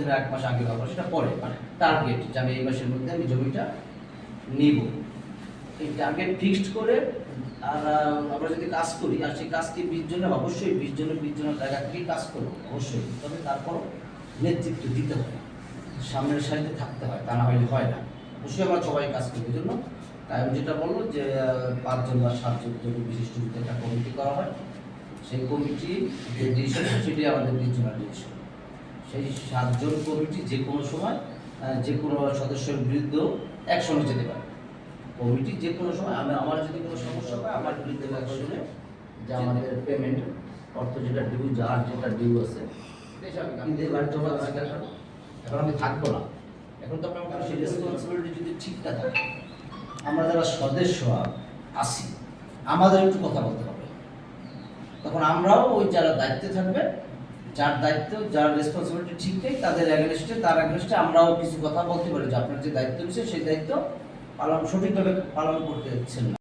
নির্বাচনের 1 মাস আগে হওয়ার সেটা পরে, মানে টার্গেট যে আমি এই মাসের মধ্যে আমি জমিটা নিব, এই টার্গেট ফিক্সড করে। আর আমরা যদি কাজ করি, আর সেই কাজটি 20 জনের, অবশ্যই 20 জনের জায়গা থেকেই কাজ করবো অবশ্যই, তবে তারপরও নেতৃত্ব দিতে হয়, সামনের সারিতে থাকতে হয়, তা না হলে হয় না। অবশ্যই আমরা সবাই কাজ করি। এই জন্য কায়ম যেটা বললো যে 5 জন বা 7 জন যদি বিশিষ্ট যদি একটা কমিটি করা হয়, সেই কমিটি যে ডিসিশন সেটাই আমাদের 20 জনের ডিসিশন। সেই 7 জন কমিটি যে কোনো সময় যে কোনো সদস্যের বিরুদ্ধেও অ্যাকশনে যেতে পারে। কমিটি যে কোনো সময় আমার যদি কোনো সমস্যা হয়, আমার বিরুদ্ধে অ্যাকশনে যে আমাদের পেমেন্ট অর্থ যেটা ডিউ, যার যেটা ডিউ আছে এখন আমি থাকবো না। এখন তো আপনার সেই রেসপন্সিবিলিটি যদি ঠিকঠাক থাকে, আমরা যারা সদস্য আছি আমাদের একটু কথা বলতে হবে। তখন আমরাও ওই যারা দায়িত্বে থাকবে, যার দায়িত্ব, যার রেসপন্সিবিলিটি ঠিক নেই, তাদের অ্যাগেনস্টে আমরাও কিছু কথা বলতে পারি যে আপনার যে দায়িত্ব নিচ্ছে সেই দায়িত্ব সঠিকভাবে পালন করতে দিচ্ছেন না।